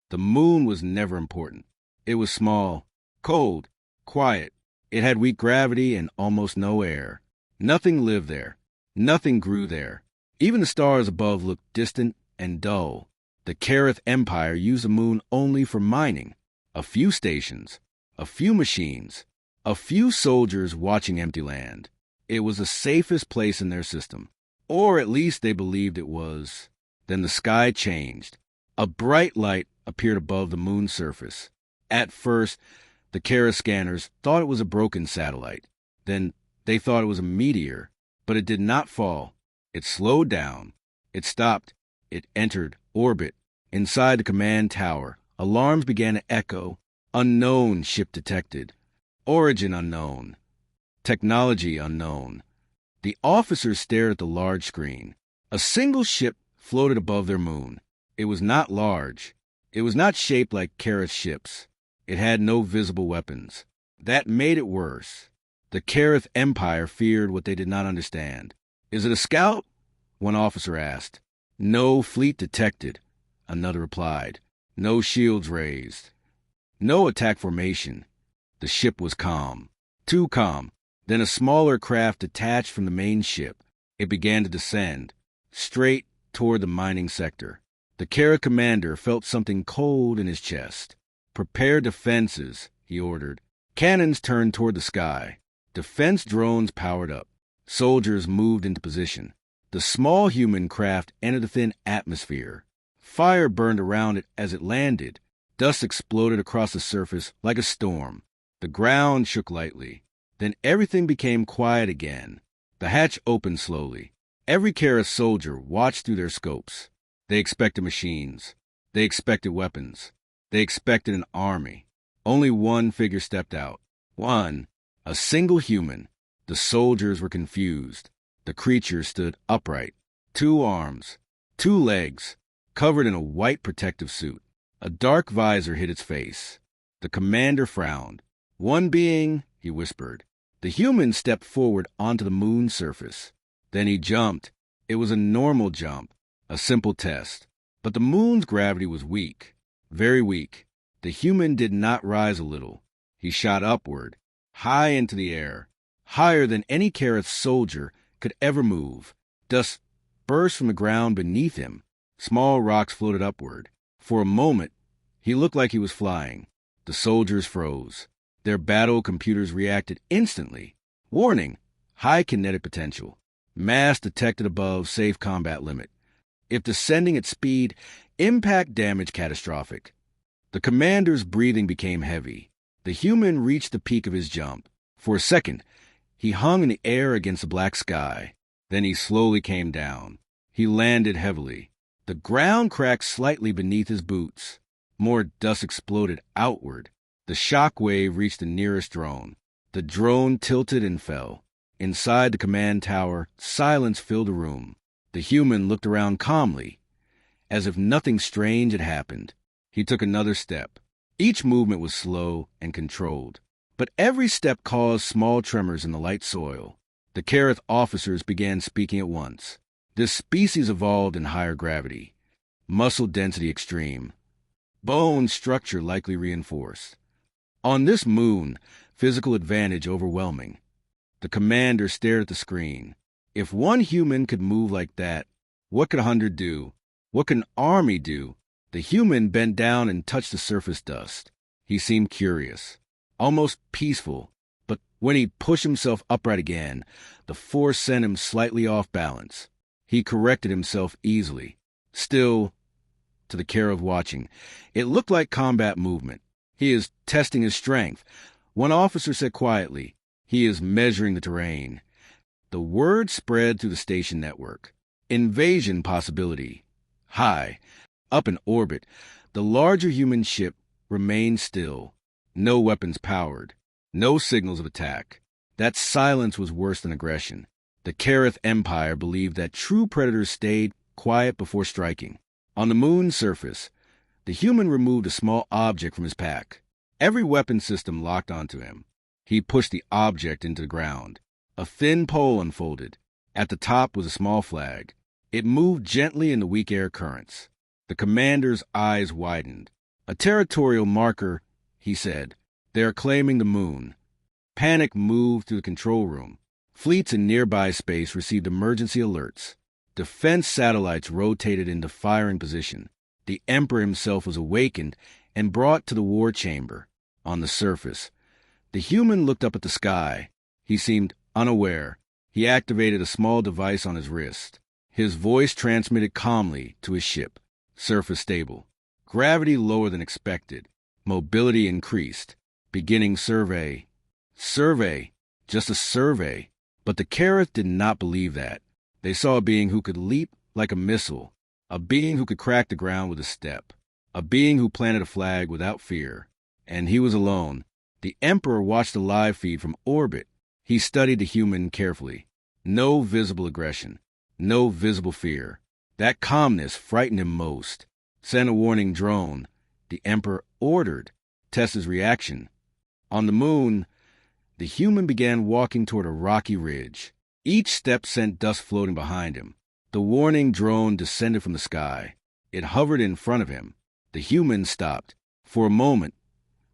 The moon was never important. It was small, cold, quiet. It had weak gravity and almost no air. Nothing lived there. Nothing grew there. Even the stars above looked distant and dull. The Kareth Empire used the moon only for mining. A few stations, a few machines, a few soldiers watching empty land. It was the safest place in their system. Or at least they believed it was. Then the sky changed. A bright light appeared above the moon's surface. At first, the Kareth scanners thought it was a broken satellite. Then they thought it was a meteor, but it did not fall. It slowed down. It stopped. It entered orbit. Inside the command tower, alarms began to echo. Unknown ship detected. Origin unknown. Technology unknown. The officers stared at the large screen. A single ship floated above their moon. It was not large. It was not shaped like Kareth ships. It had no visible weapons. That made it worse. The Kareth Empire feared what they did not understand. "Is it a scout?" one officer asked. "No fleet detected," another replied. "No shields raised. No attack formation." The ship was calm. Too calm. Then a smaller craft detached from the main ship. It began to descend, straight toward the mining sector. The Kareth commander felt something cold in his chest. "Prepare defenses," he ordered. Cannons turned toward the sky. Defense drones powered up. Soldiers moved into position. The small human craft entered the thin atmosphere. Fire burned around it as it landed. Dust exploded across the surface like a storm. The ground shook lightly. Then everything became quiet again. The hatch opened slowly. Every Kareth soldier watched through their scopes. They expected machines. They expected weapons. They expected an army. Only one figure stepped out. One. A single human. The soldiers were confused. The creature stood upright. 2 arms. 2 legs. Covered in a white protective suit. A dark visor hid its face. The commander frowned. "One being," he whispered. The human stepped forward onto the moon's surface. Then he jumped. It was a normal jump. A simple test. But the moon's gravity was weak. Very weak. The human did not rise a little. He shot upward, high into the air, higher than any Kareth soldier could ever move. Dust burst from the ground beneath him. Small rocks floated upward. For a moment, he looked like he was flying. The soldiers froze. Their battle computers reacted instantly. Warning: high kinetic potential. Mass detected above safe combat limit. If descending at speed, impact damage catastrophic. The commander's breathing became heavy. The human reached the peak of his jump. For a second, he hung in the air against the black sky. Then he slowly came down. He landed heavily. The ground cracked slightly beneath his boots. More dust exploded outward. The shock wave reached the nearest drone. The drone tilted and fell. Inside the command tower, silence filled the room. The human looked around calmly, as if nothing strange had happened. He took another step. Each movement was slow and controlled, but every step caused small tremors in the light soil. The Kareth officers began speaking at once. This species evolved in higher gravity. Muscle density extreme. Bone structure likely reinforced. On this moon, physical advantage overwhelming. The commander stared at the screen. If one human could move like that, what could 100 do? What could an army do? The human bent down and touched the surface dust. He seemed curious, almost peaceful, but when he pushed himself upright again, the force sent him slightly off balance. He corrected himself easily. Still, to the Kareth watching, it looked like combat movement. He is testing his strength. One officer said quietly, "He is measuring the terrain." The word spread through the station network. Invasion possibility. High. Up in orbit, the larger human ship remained still. No weapons powered. No signals of attack. That silence was worse than aggression. The Kareth Empire believed that true predators stayed quiet before striking. On the moon's surface, the human removed a small object from his pack. Every weapon system locked onto him. He pushed the object into the ground. A thin pole unfolded. At the top was a small flag. It moved gently in the weak air currents. The commander's eyes widened. A territorial marker, he said. They are claiming the moon. Panic moved through the control room. Fleets in nearby space received emergency alerts. Defense satellites rotated into firing position. The Emperor himself was awakened and brought to the war chamber. On the surface, the human looked up at the sky. He seemed unaware. He activated a small device on his wrist. His voice transmitted calmly to his ship. Surface stable. Gravity lower than expected. Mobility increased. Beginning survey. Survey. Just a survey. But the Careth did not believe that. They saw a being who could leap like a missile. A being who could crack the ground with a step. A being who planted a flag without fear. And he was alone. The Emperor watched the live feed from orbit. He studied the human carefully. No visible aggression. No visible fear. That calmness frightened him most. Send a warning drone. The Emperor ordered. Test his reaction. On the moon, the human began walking toward a rocky ridge. Each step sent dust floating behind him. The warning drone descended from the sky. It hovered in front of him. The human stopped. For a moment,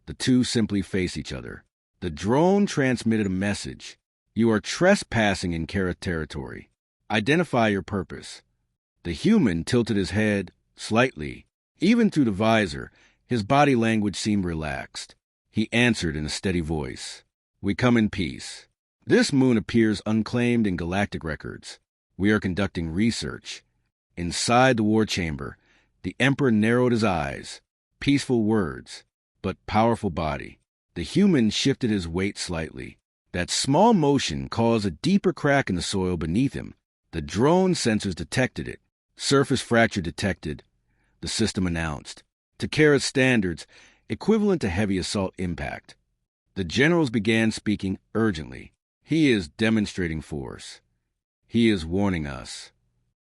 the two simply faced each other. The drone transmitted a message. You are trespassing in Careth territory. Identify your purpose. The human tilted his head slightly. Even through the visor, his body language seemed relaxed. He answered in a steady voice. We come in peace. This moon appears unclaimed in galactic records. We are conducting research. Inside the war chamber, the Emperor narrowed his eyes. Peaceful words, but powerful body. The human shifted his weight slightly. That small motion caused a deeper crack in the soil beneath him. The drone sensors detected it. Surface fracture detected. The system announced. To Careth standards, equivalent to heavy assault impact. The generals began speaking urgently. He is demonstrating force. He is warning us.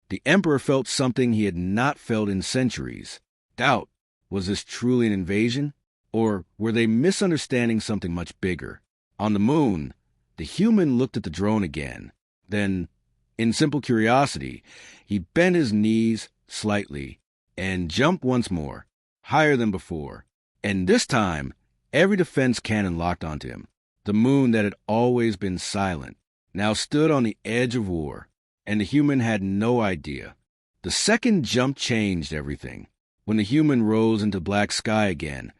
The Emperor felt something he had not felt in centuries. Doubt. Was this truly an invasion? Or were they misunderstanding something much bigger? On the moon, the human looked at the drone again. Then, in simple curiosity, he bent his knees slightly and jumped once more, higher than before. And this time, every defense cannon locked onto him. The moon that had always been silent now stood on the edge of war, and the human had no idea. The second jump changed everything. When the human rose into black sky again,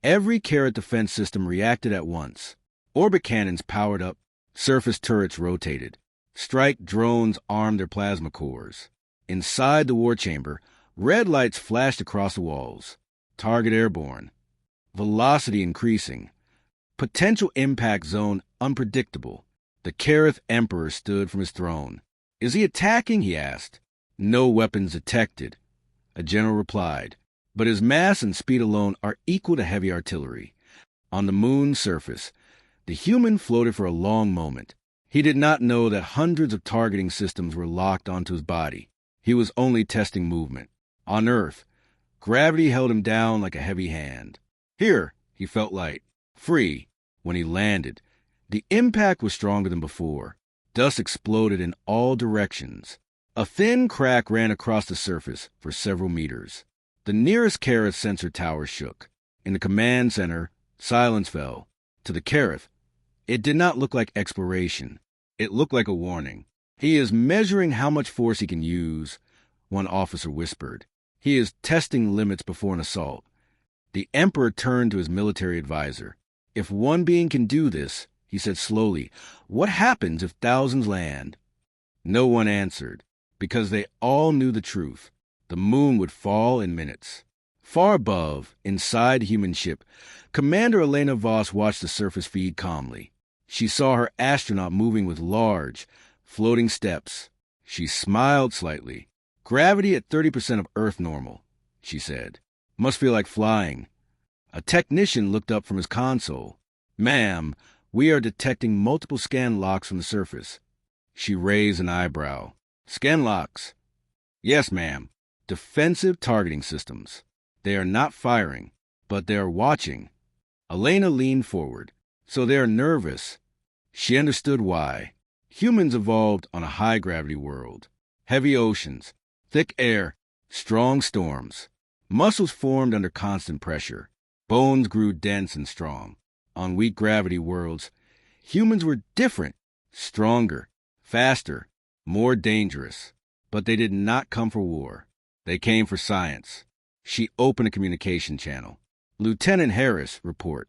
every Careth defense system reacted at once. Orbit cannons powered up, surface turrets rotated. Strike drones armed their plasma cores. Inside the war chamber, red lights flashed across the walls. Target airborne. Velocity increasing. Potential impact zone unpredictable. The Careth Emperor stood from his throne. Is he attacking? He asked. No weapons detected, a general replied. But his mass and speed alone are equal to heavy artillery. On the moon's surface, the human floated for a long moment. He did not know that hundreds of targeting systems were locked onto his body. He was only testing movement. On Earth, gravity held him down like a heavy hand. Here, he felt light, free. When he landed, the impact was stronger than before. Dust exploded in all directions. A thin crack ran across the surface for several meters. The nearest Careth sensor tower shook. In the command center, silence fell. To the Careth, it did not look like exploration. It looked like a warning. He is measuring how much force he can use, one officer whispered. He is testing limits before an assault. The Emperor turned to his military advisor. If one being can do this, he said slowly, what happens if thousands land? No one answered, because they all knew the truth. The moon would fall in minutes. Far above, inside the human ship, Commander Elena Voss watched the surface feed calmly. She saw her astronaut moving with large, floating steps. She smiled slightly. Gravity at 30% of Earth normal, she said. Must feel like flying. A technician looked up from his console. Ma'am, we are detecting multiple scan locks from the surface. She raised an eyebrow. Scan locks? Yes, ma'am. Defensive targeting systems. They are not firing, but they are watching. Elena leaned forward. So they are nervous. She understood why. Humans evolved on a high-gravity world. Heavy oceans, thick air, strong storms. Muscles formed under constant pressure. Bones grew dense and strong. On weak gravity worlds, humans were different, stronger, faster, more dangerous. But they did not come for war. They came for science. She opened a communication channel. Lieutenant Harris, report.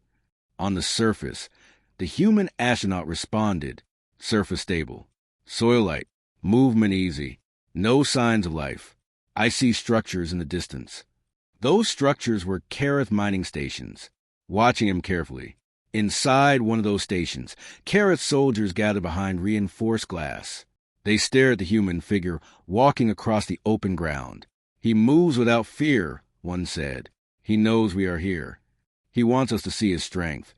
On the surface, the human astronaut responded. Surface stable. Soil light. Movement easy. No signs of life. I see structures in the distance. Those structures were Kareth mining stations. Watching him carefully. Inside one of those stations, Kareth soldiers gathered behind reinforced glass. They stared at the human figure walking across the open ground. He moves without fear, one said. He knows we are here. He wants us to see his strength.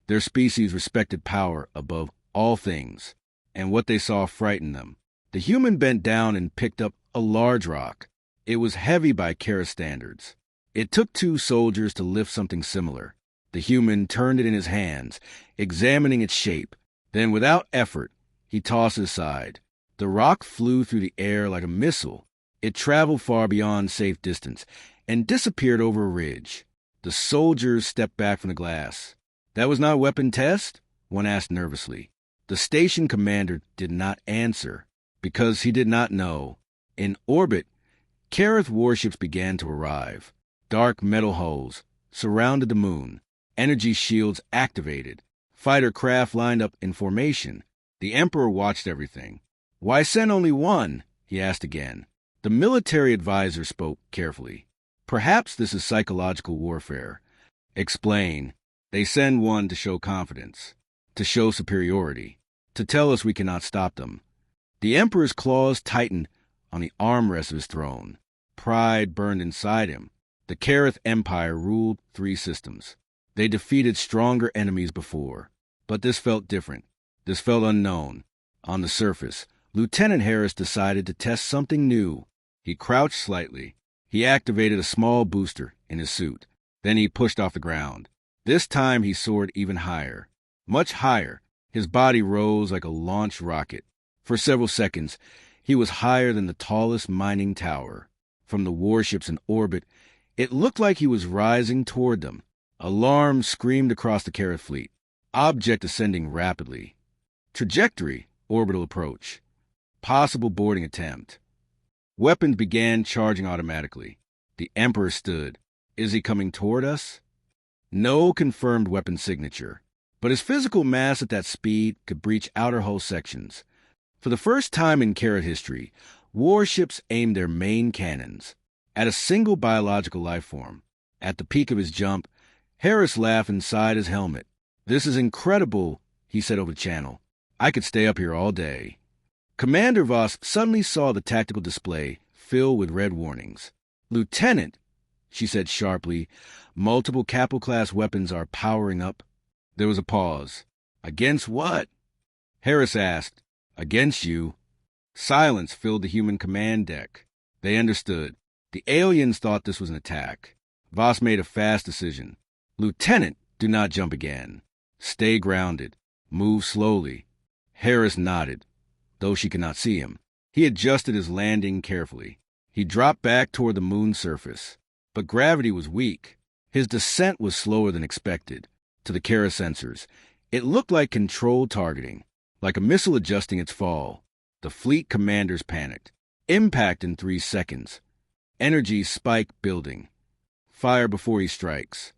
Their species respected power above all things, and what they saw frightened them. The human bent down and picked up a large rock. It was heavy by Kareth standards. It took 2 soldiers to lift something similar. The human turned it in his hands, examining its shape. Then, without effort, he tossed it aside. The rock flew through the air like a missile. It traveled far beyond safe distance and disappeared over a ridge. The soldiers stepped back from the glass. That was not a weapon test? One asked nervously. The station commander did not answer because he did not know. In orbit, Kareth warships began to arrive. Dark metal hulls surrounded the moon. Energy shields activated. Fighter craft lined up in formation. The Emperor watched everything. Why send only one? He asked again. The military advisor spoke carefully. Perhaps this is psychological warfare. Explain. They send one to show confidence, to show superiority, to tell us we cannot stop them. The Emperor's claws tightened on the armrest of his throne. Pride burned inside him. The Kareth Empire ruled 3 systems. They defeated stronger enemies before, but this felt different. This felt unknown. On the surface, Lieutenant Harris decided to test something new. He crouched slightly. He activated a small booster in his suit. Then he pushed off the ground. This time he soared even higher. Much higher. His body rose like a launched rocket. For several seconds, he was higher than the tallest mining tower. From the warships in orbit, it looked like he was rising toward them. Alarm screamed across the Kareth fleet. Object ascending rapidly. Trajectory, orbital approach. Possible boarding attempt. Weapons began charging automatically. The Emperor stood. Is he coming toward us? No confirmed weapon signature, but his physical mass at that speed could breach outer hull sections. For the first time in Kareth history, warships aimed their main cannons at a single biological life form. At the peak of his jump, Harris laughed inside his helmet. This is incredible, he said over the channel. I could stay up here all day. Commander Voss suddenly saw the tactical display fill with red warnings. Lieutenant, she said sharply, multiple Capel-class weapons are powering up. There was a pause. Against what? Harris asked. Against you. Silence filled the human command deck. They understood. The aliens thought this was an attack. Voss made a fast decision. Lieutenant, do not jump again. Stay grounded. Move slowly. Harris nodded, though she could not see him. He adjusted his landing carefully. He dropped back toward the moon's surface. But gravity was weak. His descent was slower than expected. To the Kareth sensors, it looked like controlled targeting, like a missile adjusting its fall. The fleet commanders panicked. Impact in 3 seconds. Energy spike building. Fire before he strikes.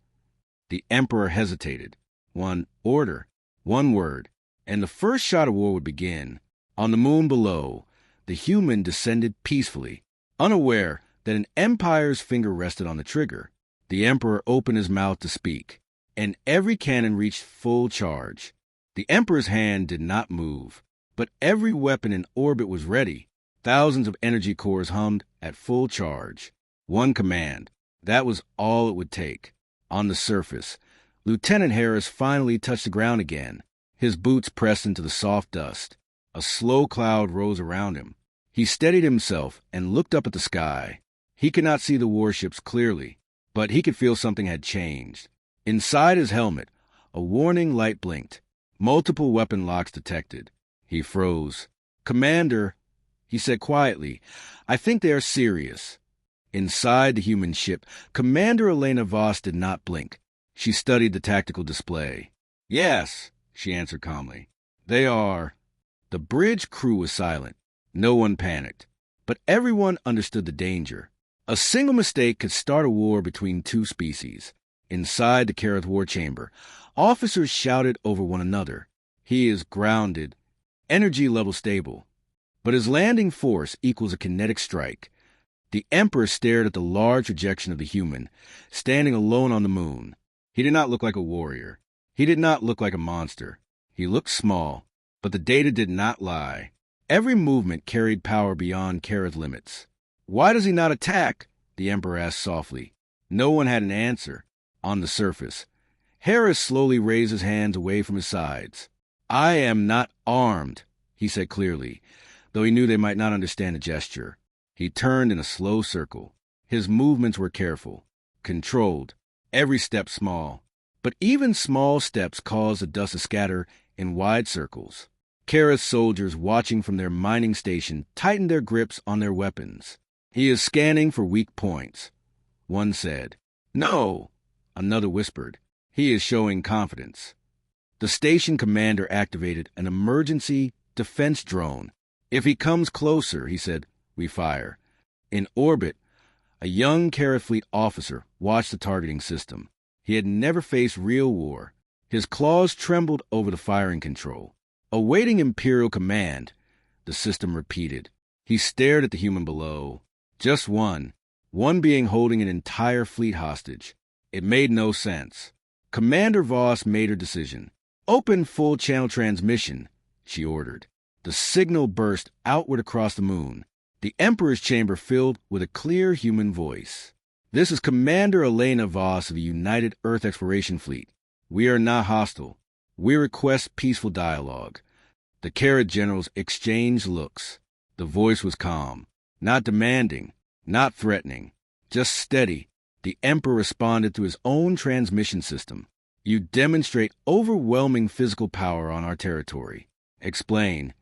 The Emperor hesitated. One order, one word, and the first shot of war would begin. On the moon below, the human descended peacefully, unaware that an Empire's finger rested on the trigger. The Emperor opened his mouth to speak, and every cannon reached full charge. The Emperor's hand did not move, but every weapon in orbit was ready. Thousands of energy cores hummed at full charge. One command. That was all it would take. On the surface, Lieutenant Harris finally touched the ground again. His boots pressed into the soft dust. A slow cloud rose around him. He steadied himself and looked up at the sky. He could not see the warships clearly, but he could feel something had changed. Inside his helmet, a warning light blinked. Multiple weapon locks detected. He froze. Commander, he said quietly, I think they are serious. Inside the human ship, Commander Elena Voss did not blink. She studied the tactical display. "Yes," she answered calmly. "They are." The bridge crew was silent. No one panicked. But everyone understood the danger. A single mistake could start a war between two species. Inside the Kareth war chamber, officers shouted over one another. "He is grounded. Energy level stable." But his landing force equals a kinetic strike. The Emperor stared at the large rejection of the human, standing alone on the moon. He did not look like a warrior. He did not look like a monster. He looked small, but the data did not lie. Every movement carried power beyond Kareth limits. "Why does he not attack?" the Emperor asked softly. No one had an answer. On the surface, Harris slowly raised his hands away from his sides. "I am not armed," he said clearly, though he knew they might not understand the gesture. He turned in a slow circle. His movements were careful, controlled, every step small. But even small steps caused the dust to scatter in wide circles. Kareth's soldiers, watching from their mining station, tightened their grips on their weapons. "He is scanning for weak points," one said. "No," another whispered. "He is showing confidence." The station commander activated an emergency defense drone. "If he comes closer," he said, "we fire." In orbit, a young Kareth fleet officer watched the targeting system. He had never faced real war. His claws trembled over the firing control. Awaiting Imperial command, the system repeated. He stared at the human below. Just one being holding an entire fleet hostage. It made no sense. Commander Voss made her decision. "Open full-channel transmission," she ordered. The signal burst outward across the moon. The Emperor's chamber filled with a clear human voice. "This is Commander Elena Voss of the United Earth Exploration Fleet. We are not hostile. We request peaceful dialogue." The Kareth generals exchanged looks. The voice was calm, not demanding, not threatening, just steady. The Emperor responded through his own transmission system. "You demonstrate overwhelming physical power on our territory. Explain."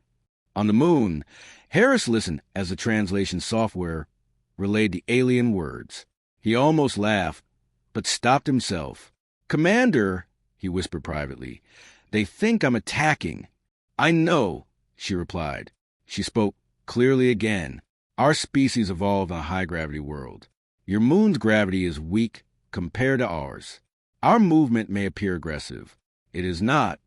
On the moon, Harris listened as the translation software relayed the alien words. He almost laughed, but stopped himself. "Commander," he whispered privately, "they think I'm attacking." "I know," she replied. She spoke clearly again. "Our species evolved in a high-gravity world. Your moon's gravity is weak compared to ours. Our movement may appear aggressive. It is not."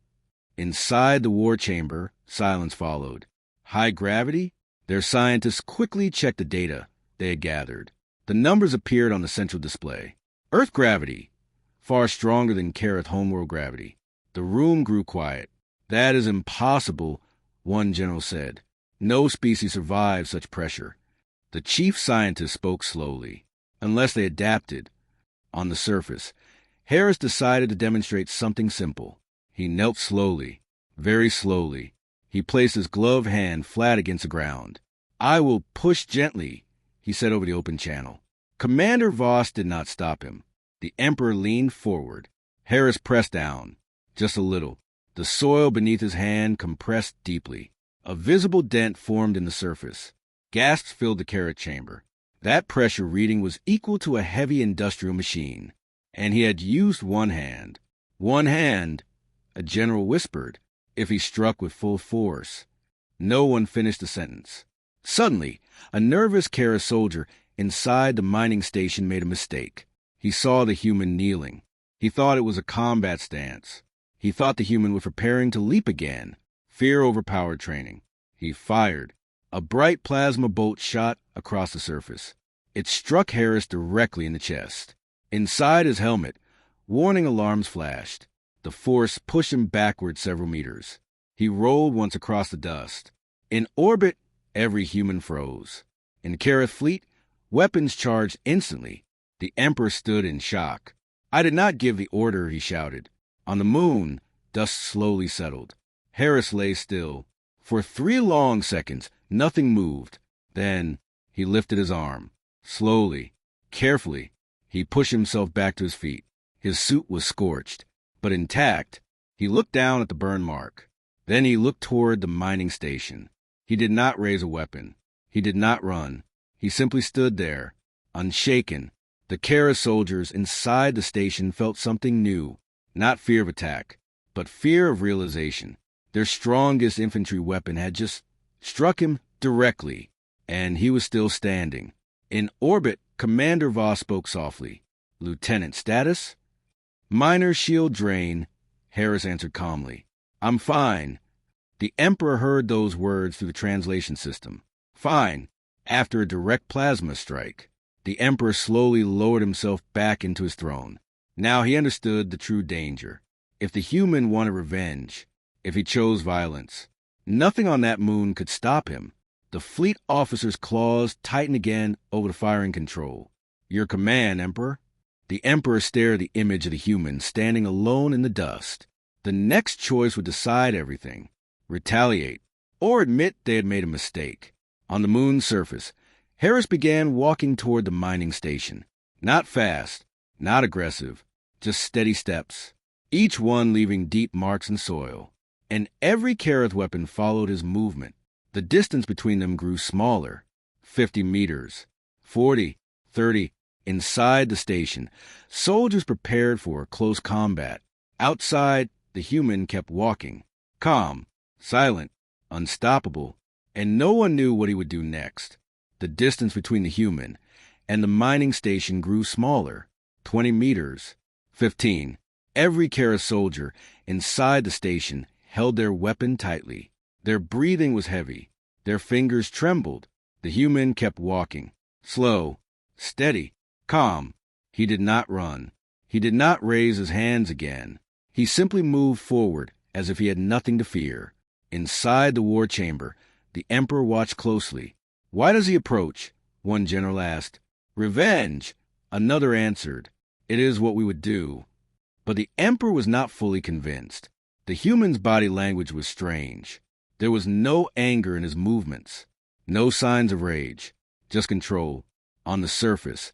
Inside the war chamber, silence followed. High gravity? Their scientists quickly checked the data they had gathered. The numbers appeared on the central display. Earth gravity, far stronger than Kareth homeworld gravity. The room grew quiet. "That is impossible," one general said. "No species survives such pressure." The chief scientist spoke slowly. "Unless they adapted." On the surface, Harris decided to demonstrate something simple. He knelt slowly, very slowly. He placed his gloved hand flat against the ground. "I will push gently," he said over the open channel. Commander Voss did not stop him. The Emperor leaned forward. Harris pressed down, just a little. The soil beneath his hand compressed deeply. A visible dent formed in the surface. Gasps filled the Kareth chamber. That pressure reading was equal to a heavy industrial machine. And he had used one hand. "One hand," a general whispered, "if he struck with full force." No one finished the sentence. Suddenly, a nervous Kareth soldier inside the mining station made a mistake. He saw the human kneeling. He thought it was a combat stance. He thought the human was preparing to leap again. Fear overpowered training. He fired. A bright plasma bolt shot across the surface. It struck Harris directly in the chest. Inside his helmet, warning alarms flashed. The force pushed him backward several meters. He rolled once across the dust. In orbit, every human froze. In Kareth fleet, weapons charged instantly. The Emperor stood in shock. "I did not give the order," he shouted. On the moon, dust slowly settled. Harris lay still. For 3 long seconds, nothing moved. Then he lifted his arm. Slowly, carefully, he pushed himself back to his feet. His suit was scorched, but intact. He looked down at the burn mark. Then he looked toward the mining station. He did not raise a weapon. He did not run. He simply stood there, unshaken. The Kara soldiers inside the station felt something new, not fear of attack, but fear of realization. Their strongest infantry weapon had just struck him directly, and he was still standing. In orbit, Commander Voss spoke softly. "Lieutenant, status?" "Minor shield drain," Harris answered calmly. "I'm fine." The Emperor heard those words through the translation system. Fine, after a direct plasma strike. The Emperor slowly lowered himself back into his throne. Now he understood the true danger. If the human wanted revenge, if he chose violence, nothing on that moon could stop him. The fleet officer's claws tightened again over the firing control. "Your command, Emperor." The Emperor stared at the image of the human standing alone in the dust. The next choice would decide everything. Retaliate, or admit they had made a mistake. On the moon's surface, Harris began walking toward the mining station. Not fast, not aggressive, just steady steps, each one leaving deep marks in soil. And every Karath weapon followed his movement. The distance between them grew smaller. 50 meters, 40, 30. Inside the station, soldiers prepared for close combat. Outside, the human kept walking, calm, silent, unstoppable, and no one knew what he would do next. The distance between the human and the mining station grew smaller, 20 meters, 15. Every Kara soldier inside the station held their weapon tightly. Their breathing was heavy. Their fingers trembled. The human kept walking, slow, steady, calm. He did not run. He did not raise his hands again. He simply moved forward as if he had nothing to fear. Inside the war chamber, the Emperor watched closely. "Why does he approach?" one general asked. "Revenge," another answered. "It is what we would do." But the Emperor was not fully convinced. The human's body language was strange. There was no anger in his movements, no signs of rage, just control. On the surface,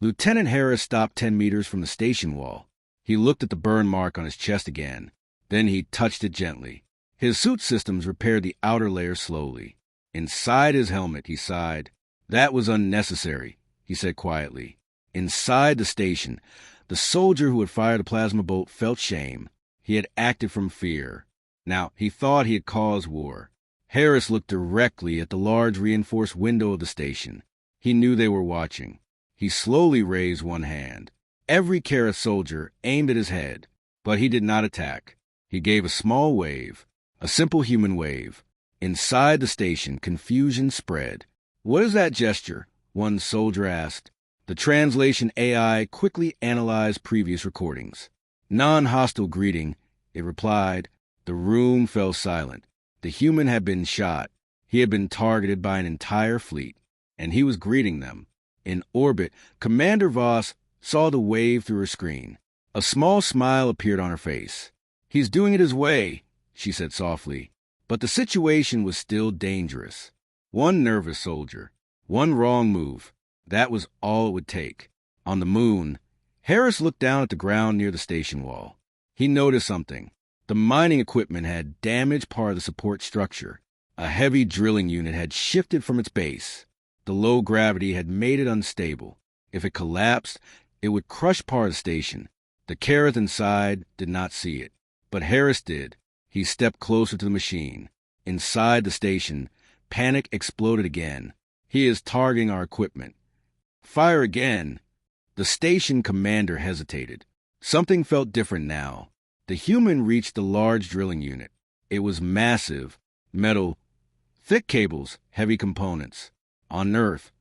Lieutenant Harris stopped 10 meters from the station wall. He looked at the burn mark on his chest again. Then he touched it gently. His suit systems repaired the outer layer slowly. Inside his helmet, he sighed. "That was unnecessary," he said quietly. Inside the station, the soldier who had fired the plasma bolt felt shame. He had acted from fear. Now he thought he had caused war. Harris looked directly at the large reinforced window of the station. He knew they were watching. He slowly raised one hand. Every Kara soldier aimed at his head, but he did not attack. He gave a small wave, a simple human wave. Inside the station, confusion spread. "What is that gesture?" one soldier asked. The translation AI quickly analyzed previous recordings. "Non-hostile greeting," it replied. The room fell silent. The human had been shot. He had been targeted by an entire fleet, and he was greeting them. In orbit, Commander Voss saw the wave through her screen. A small smile appeared on her face. "He's doing it his way," she said softly. But the situation was still dangerous. One nervous soldier, one wrong move, that was all it would take. On the moon, Harris looked down at the ground near the station wall. He noticed something. The mining equipment had damaged part of the support structure. A heavy drilling unit had shifted from its base. The low gravity had made it unstable. If it collapsed, it would crush part of the station. The Karath inside did not see it, but Harris did. He stepped closer to the machine. Inside the station, panic exploded again. "He is targeting our equipment." "Fire again." The station commander hesitated. Something felt different now. The human reached the large drilling unit. It was massive, metal, thick cables, heavy components. On Earth,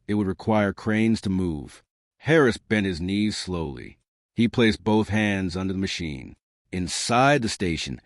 it would require cranes to move. Harris bent his knees slowly. He placed both hands under the machine. Inside the station,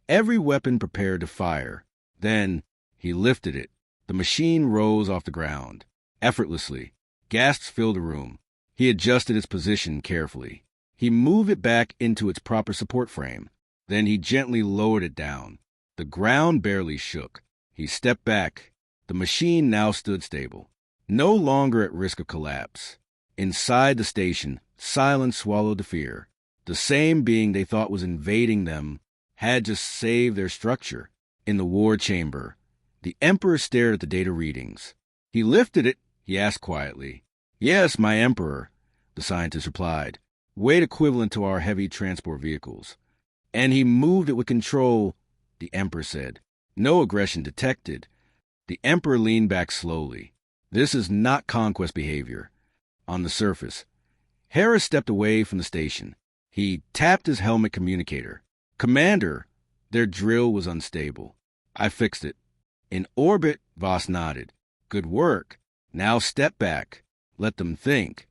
every weapon prepared to fire. Then he lifted it. The machine rose off the ground. Effortlessly, gasps filled the room. He adjusted its position carefully. He moved it back into its proper support frame. Then he gently lowered it down. The ground barely shook. He stepped back. The machine now stood stable, no longer at risk of collapse. Inside the station, silence swallowed the fear. The same being they thought was invading them had just saved their structure. In the war chamber, the Emperor stared at the data readings. He lifted it, he asked quietly. Yes, my emperor, the scientist replied. Weight equivalent to our heavy transport vehicles. And he moved it with control, the emperor said. No aggression detected. The emperor leaned back slowly. This is not conquest behavior. On the surface, Harris stepped away from the station. He tapped his helmet communicator. Commander, their drill was unstable. I fixed it. In orbit, Voss nodded. Good work. Now step back. Let them think.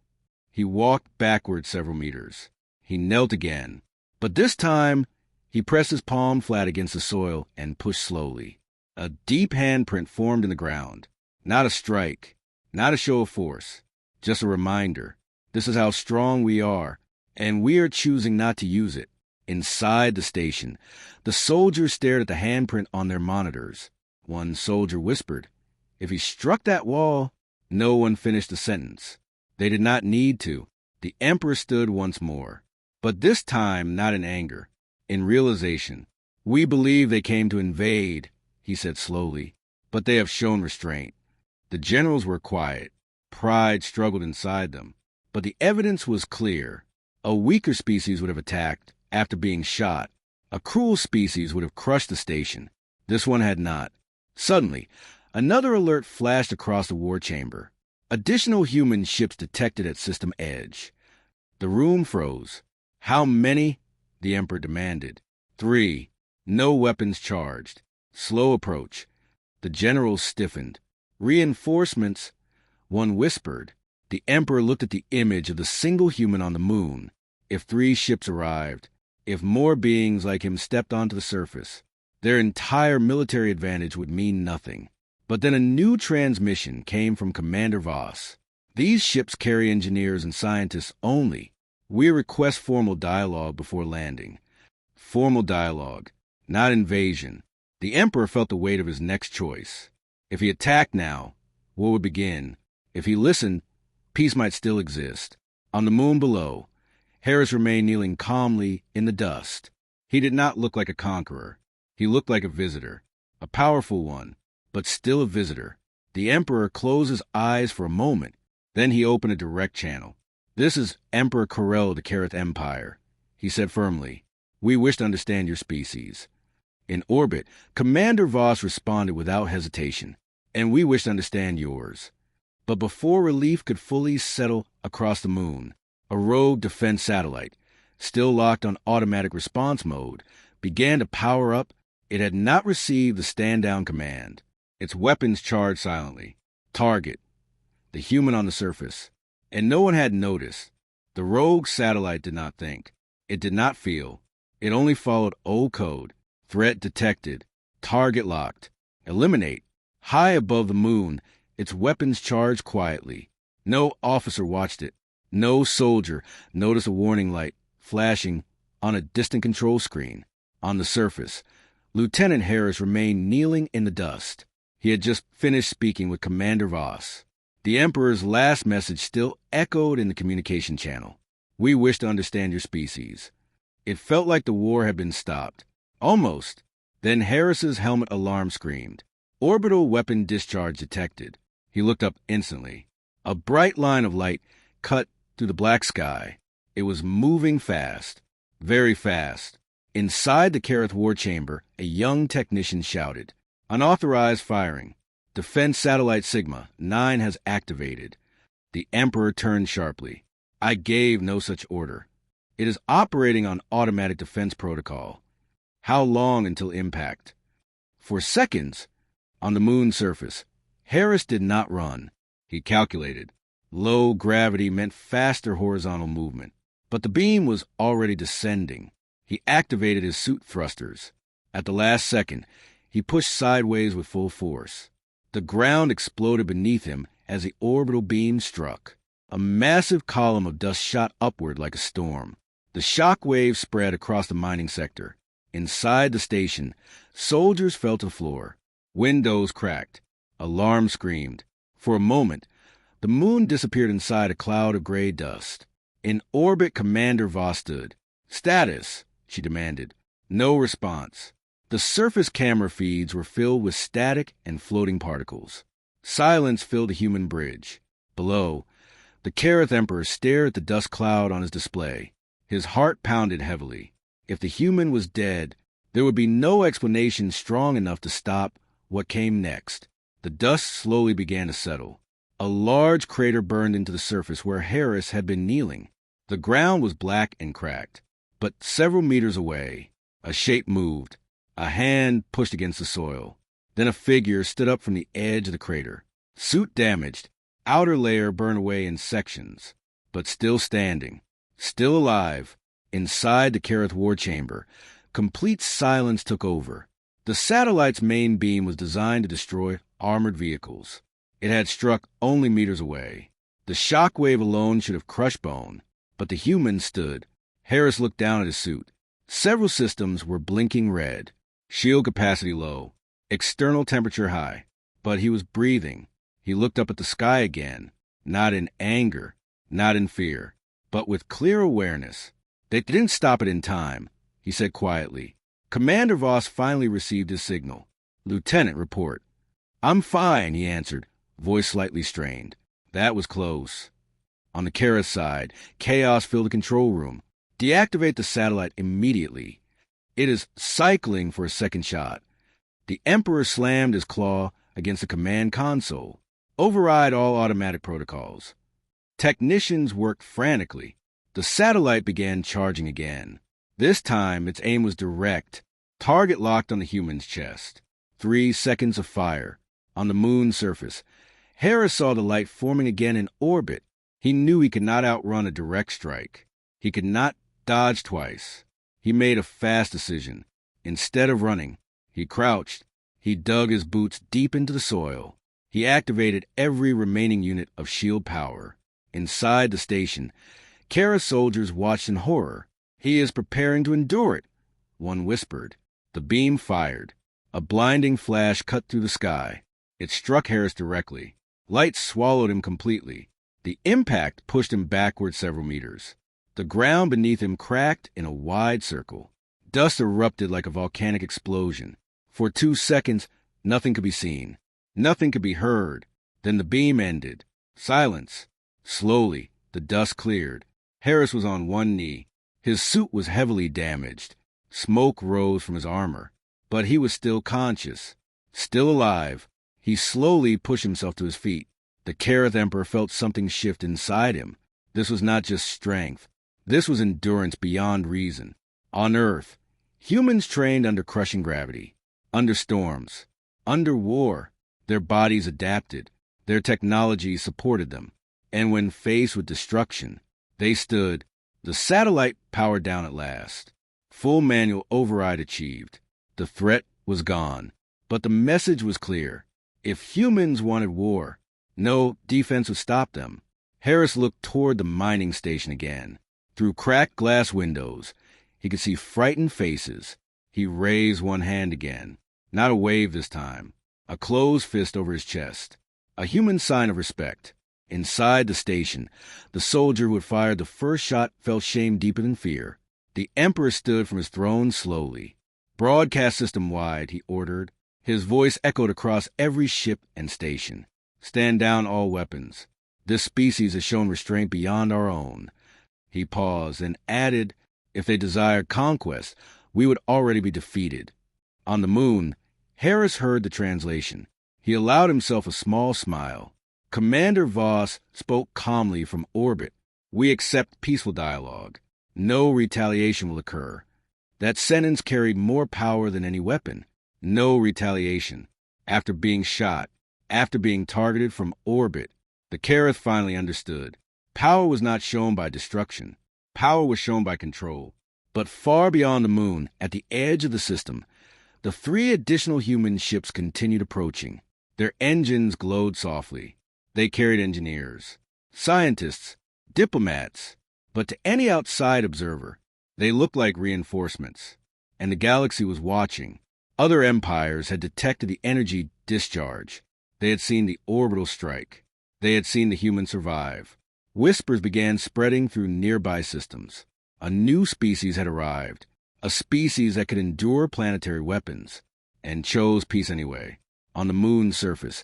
He walked backward several meters. He knelt again. But this time, he pressed his palm flat against the soil and pushed slowly. A deep handprint formed in the ground. Not a strike. Not a show of force. Just a reminder. This is how strong we are, and we are choosing not to use it. Inside the station, the soldiers stared at the handprint on their monitors. One soldier whispered, "If he struck that wall..." No one finished the sentence. They did not need to. The emperor stood once more. But this time not in anger, in realization. "We believe they came to invade," he said slowly, "but they have shown restraint." The generals were quiet. Pride struggled inside them. But the evidence was clear. A weaker species would have attacked after being shot. A cruel species would have crushed the station. This one had not. Suddenly, another alert flashed across the war chamber. Additional human ships detected at system edge. The room froze. How many? The emperor demanded. 3. No weapons charged. Slow approach. The generals stiffened. Reinforcements, one whispered. The emperor looked at the image of the single human on the moon. If 3 ships arrived, if more beings like him stepped onto the surface, their entire military advantage would mean nothing. But then a new transmission came from Commander Voss. These ships carry engineers and scientists only. We request formal dialogue before landing. Formal dialogue, not invasion. The emperor felt the weight of his next choice. If he attacked now, war would begin. If he listened, peace might still exist. On the moon below, Harris remained kneeling calmly in the dust. He did not look like a conqueror. He looked like a visitor, a powerful one, but still a visitor. The emperor closed his eyes for a moment. Then he opened a direct channel. "This is Emperor Corel of the Kareth Empire," he said firmly. "We wish to understand your species." In orbit, Commander Voss responded without hesitation. "And we wish to understand yours." But before relief could fully settle across the moon, a rogue defense satellite, still locked on automatic response mode, began to power up. It had not received the stand-down command. Its weapons charged silently. Target, the human on the surface. And no one had noticed. The rogue satellite did not think. It did not feel. It only followed old code. Threat detected. Target locked. Eliminate. High above the moon, its weapons charged quietly. No officer watched it. No soldier noticed a warning light flashing on a distant control screen. On the surface, Lieutenant Harris remained kneeling in the dust. He had just finished speaking with Commander Voss. The Emperor's last message still echoed in the communication channel. "We wish to understand your species." It felt like the war had been stopped. Almost. Then Harris's helmet alarm screamed. Orbital weapon discharge detected. He looked up instantly. A bright line of light cut through the black sky. It was moving fast. Very fast. Inside the Kareth war chamber, a young technician shouted, "Unauthorized firing. Defense Satellite Sigma 9 has activated." The Emperor turned sharply. "I gave no such order. It is operating on automatic defense protocol. How long until impact?" For seconds, on the moon's surface, Harris did not run. He calculated. Low gravity meant faster horizontal movement. But the beam was already descending. He activated his suit thrusters. At the last second, he pushed sideways with full force. The ground exploded beneath him as the orbital beam struck. A massive column of dust shot upward like a storm. The shock wave spread across the mining sector. Inside the station, soldiers fell to the floor. Windows cracked. Alarms screamed. For a moment, the moon disappeared inside a cloud of gray dust. In orbit, Commander Voss stood. "Status," she demanded. No response. The surface camera feeds were filled with static and floating particles. Silence filled the human bridge. Below, The Kareth Emperor stared at the dust cloud on his display. His heart pounded heavily. If the human was dead, there would be no explanation strong enough to stop what came next. The dust slowly began to settle. A large crater burned into the surface where Harris had been kneeling. The ground was black and cracked, but several meters away, a shape moved. A hand pushed against the soil. Then a figure stood up from the edge of the crater. Suit damaged, outer layer burned away in sections, but still standing, still alive. Inside the Kareth war chamber, complete silence took over. The satellite's main beam was designed to destroy armored vehicles. It had struck only meters away. The shock wave alone should have crushed bone, but the human stood. Harris looked down at his suit. Several systems were blinking red. Shield capacity low. External temperature high. But he was breathing. He looked up at the sky again, not in anger, not in fear, but with clear awareness. They didn't stop it in time, he said quietly. Commander Voss finally received his signal. Lieutenant, report. I'm fine, he answered, voice slightly strained. That was close. On the Kareth side, chaos filled the control room. Deactivate the satellite immediately. It is cycling for a second shot. The Emperor slammed his claw against the command console. Override all automatic protocols. Technicians worked frantically. The satellite began charging again. This time, its aim was direct. Target locked on the human's chest. 3 seconds of fire. On the moon's surface, Harris saw the light forming again in orbit. He knew he could not outrun a direct strike. He could not dodge twice. He made a fast decision. Instead of running, he crouched. He dug his boots deep into the soil. He activated every remaining unit of shield power. Inside the station, Kareth soldiers watched in horror. He is preparing to endure it, one whispered. The beam fired. A blinding flash cut through the sky. It struck Harris directly. Light swallowed him completely. The impact pushed him backward several meters. The ground beneath him cracked in a wide circle. Dust erupted like a volcanic explosion. For 2 seconds, nothing could be seen. Nothing could be heard. Then the beam ended. Silence. Slowly, the dust cleared. Harris was on one knee. His suit was heavily damaged. Smoke rose from his armor. But he was still conscious. Still alive. He slowly pushed himself to his feet. The Kareth Emperor felt something shift inside him. This was not just strength. This was endurance beyond reason. On Earth, humans trained under crushing gravity, under storms, under war. Their bodies adapted. Their technology supported them. And when faced with destruction, they stood. The satellite powered down at last. Full manual override achieved. The threat was gone. But the message was clear. If humans wanted war, no defense would stop them. Harris looked toward the mining station again. Through cracked glass windows, he could see frightened faces. He raised one hand again. Not a wave this time. A closed fist over his chest. A human sign of respect. Inside the station, the soldier who had fired the first shot felt shame deeper than fear. The Emperor stood from his throne slowly. Broadcast system-wide, he ordered. His voice echoed across every ship and station. Stand down all weapons. This species has shown restraint beyond our own. He paused and added, if they desired conquest, we would already be defeated. On the moon, Harris heard the translation. He allowed himself a small smile. Commander Voss spoke calmly from orbit. We accept peaceful dialogue. No retaliation will occur. That sentence carried more power than any weapon. No retaliation. After being shot, after being targeted from orbit, the Kareth finally understood. Power was not shown by destruction. Power was shown by control. But far beyond the moon, at the edge of the system, the 3 additional human ships continued approaching. Their engines glowed softly. They carried engineers, scientists, diplomats. But to any outside observer, they looked like reinforcements. And the galaxy was watching. Other empires had detected the energy discharge. They had seen the orbital strike. They had seen the human survive. Whispers began spreading through nearby systems. A new species had arrived. A species that could endure planetary weapons, and chose peace anyway. On the moon's surface,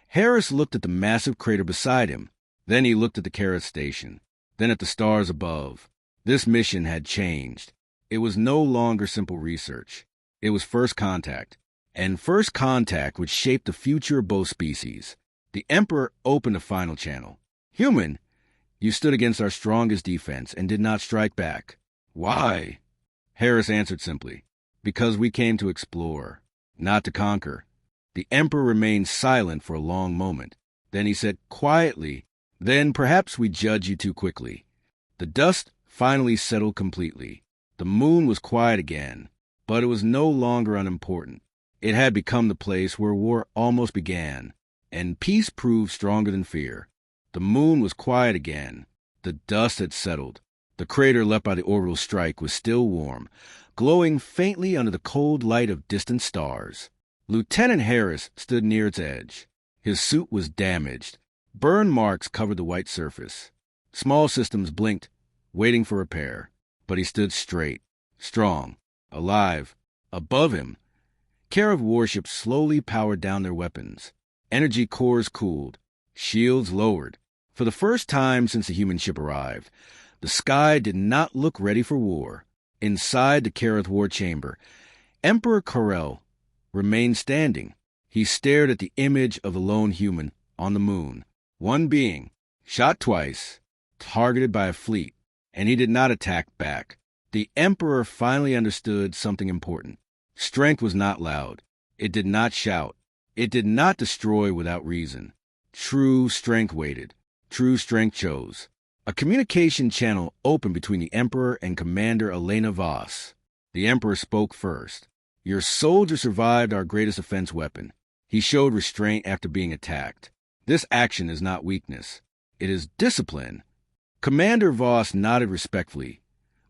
Harris looked at the massive crater beside him. Then he looked at the Kareth station, then at the stars above. This mission had changed. It was no longer simple research. It was first contact. And first contact would shape the future of both species. The Emperor opened a final channel. "Human, you stood against our strongest defense and did not strike back. Why?" Harris answered simply, "Because we came to explore, not to conquer." The Emperor remained silent for a long moment. Then he said quietly, "Then perhaps we judge you too quickly." The dust finally settled completely. The moon was quiet again, but it was no longer unimportant. It had become the place where war almost began, and peace proved stronger than fear. The moon was quiet again. The dust had settled. The crater left by the orbital strike was still warm, glowing faintly under the cold light of distant stars. Lieutenant Harris stood near its edge. His suit was damaged. Burn marks covered the white surface. Small systems blinked, waiting for repair. But he stood straight, strong, alive. Above him, Kareth warships slowly powered down their weapons. Energy cores cooled, shields lowered. For the first time since the human ship arrived, the sky did not look ready for war. Inside the Kareth war chamber, Emperor Karel remained standing. He stared at the image of the lone human on the moon. One being, shot twice, targeted by a fleet, and he did not attack back. The Emperor finally understood something important. Strength was not loud. It did not shout. It did not destroy without reason. True strength waited. True strength chose. A communication channel opened between the Emperor and Commander Elena Voss. The Emperor spoke first. "Your soldier survived our greatest offense weapon. He showed restraint after being attacked. This action is not weakness. It is discipline." Commander Voss nodded respectfully,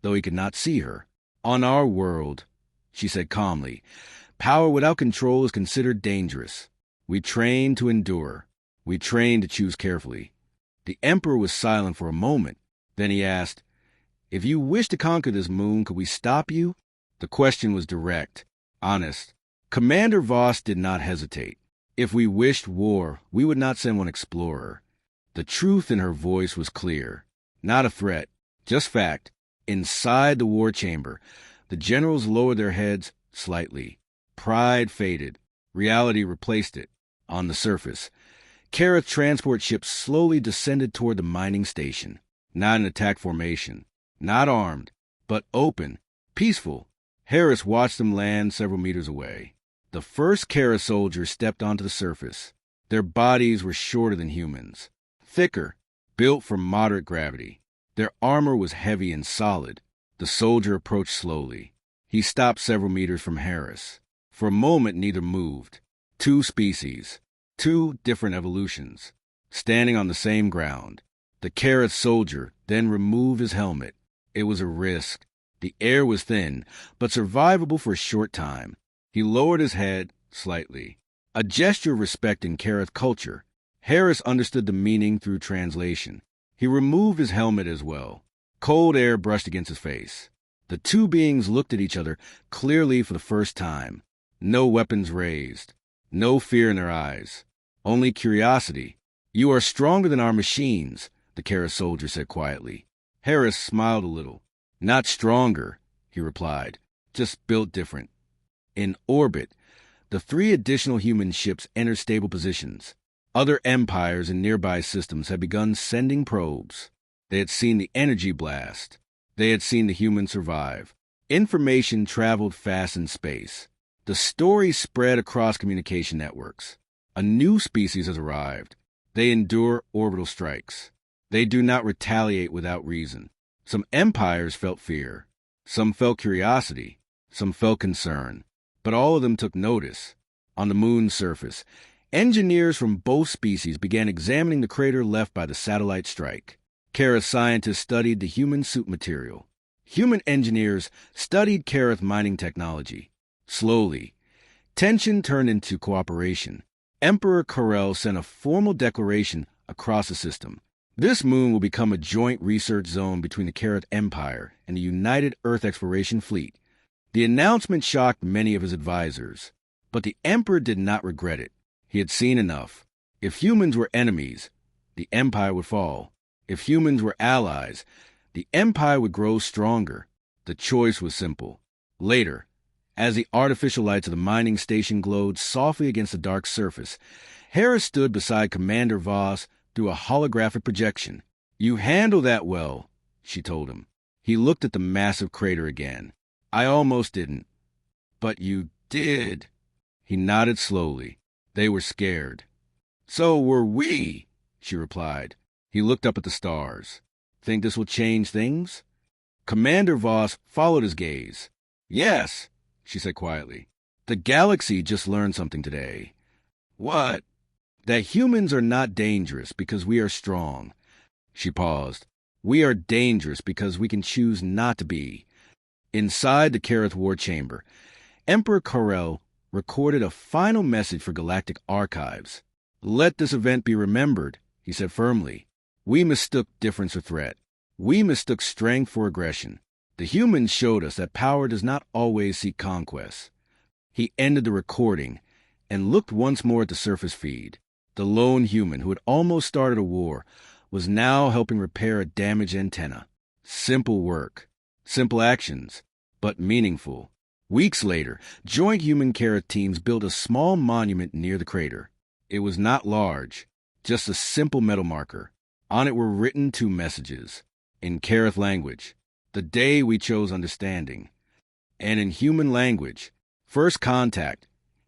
though he could not see her. "On our world," she said calmly, "power without control is considered dangerous. We train to endure. We train to choose carefully." The Emperor was silent for a moment. Then he asked, "If you wish to conquer this moon, could we stop you?" The question was direct, honest. Commander Voss did not hesitate. "If we wished war, we would not send one explorer." The truth in her voice was clear. Not a threat, just fact. Inside the war chamber, the generals lowered their heads slightly. Pride faded. Reality replaced it. On the surface, Kareth transport ships slowly descended toward the mining station. Not in attack formation. Not armed, but open, peaceful. Harris watched them land several meters away. The first Kareth soldiers stepped onto the surface. Their bodies were shorter than humans. Thicker, built for moderate gravity. Their armor was heavy and solid. The soldier approached slowly. He stopped several meters from Harris. For a moment, neither moved. Two species, two different evolutions, standing on the same ground. The Kareth soldier then removed his helmet. It was a risk. The air was thin, but survivable for a short time. He lowered his head slightly. A gesture of respect in Kareth culture. Harris understood the meaning through translation. He removed his helmet as well. Cold air brushed against his face. The two beings looked at each other clearly for the first time. No weapons raised. No fear in their eyes. Only curiosity. "You are stronger than our machines," the Kareth soldier said quietly. Harris smiled a little. "Not stronger," he replied. "Just built different." In orbit, the three additional human ships entered stable positions. Other empires and nearby systems had begun sending probes. They had seen the energy blast. They had seen the humans survive. Information traveled fast in space. The story spread across communication networks. A new species has arrived. They endure orbital strikes. They do not retaliate without reason. Some empires felt fear. Some felt curiosity. Some felt concern. But all of them took notice. On the moon's surface, engineers from both species began examining the crater left by the satellite strike. Kareth scientists studied the human suit material. Human engineers studied Kareth mining technology. Slowly, tension turned into cooperation. Emperor Karel sent a formal declaration across the system. This moon will become a joint research zone between the Kareth Empire and the United Earth Exploration Fleet. The announcement shocked many of his advisors, but the Emperor did not regret it. He had seen enough. If humans were enemies, the empire would fall. If humans were allies, the empire would grow stronger. The choice was simple. Later, as the artificial lights of the mining station glowed softly against the dark surface, Hera stood beside Commander Voss through a holographic projection. "You handle that well," she told him. He looked at the massive crater again. "I almost didn't." "But you did." He nodded slowly. They were scared. "So were we," she replied. He looked up at the stars. "Think this will change things?" Commander Voss followed his gaze. "Yes," she said quietly. "The galaxy just learned something today." "What?" "That humans are not dangerous because we are strong." She paused. "We are dangerous because we can choose not to be." Inside the Kareth War Chamber, Emperor Karel recorded a final message for galactic archives. "Let this event be remembered," he said firmly. "We mistook difference for threat. We mistook strength for aggression. The humans showed us that power does not always seek conquest." He ended the recording and looked once more at the surface feed. The lone human who had almost started a war was now helping repair a damaged antenna. Simple work, simple actions, but meaningful. Weeks later, joint human-Kareth teams built a small monument near the crater. It was not large, just a simple metal marker. On it were written two messages. In Kareth language, "The day we chose understanding." And in human language, "First contact,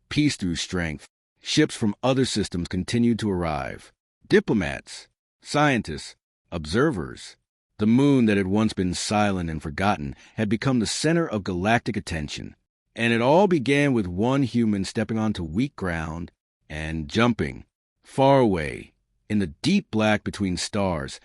peace through strength." Ships from other systems continued to arrive. Diplomats, scientists, observers. The moon that had once been silent and forgotten had become the center of galactic attention. And it all began with one human stepping onto weak ground and jumping. Far away, in the deep black between stars,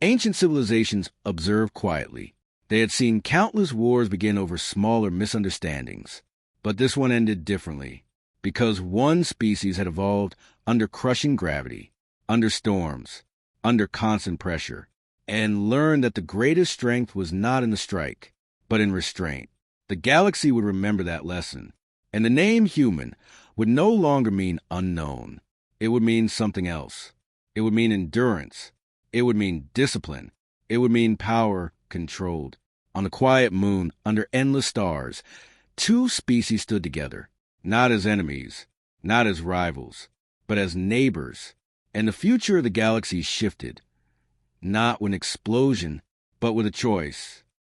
ancient civilizations observed quietly. They had seen countless wars begin over smaller misunderstandings. But this one ended differently, because one species had evolved under crushing gravity, under storms, under constant pressure, and learned that the greatest strength was not in the strike, but in restraint. The galaxy would remember that lesson, and the name human would no longer mean unknown. It would mean something else. It would mean endurance. It would mean discipline. It would mean power controlled. On the quiet moon, under endless stars, two species stood together, not as enemies, not as rivals, but as neighbors. And the future of the galaxy shifted, not with an explosion, but with a choice.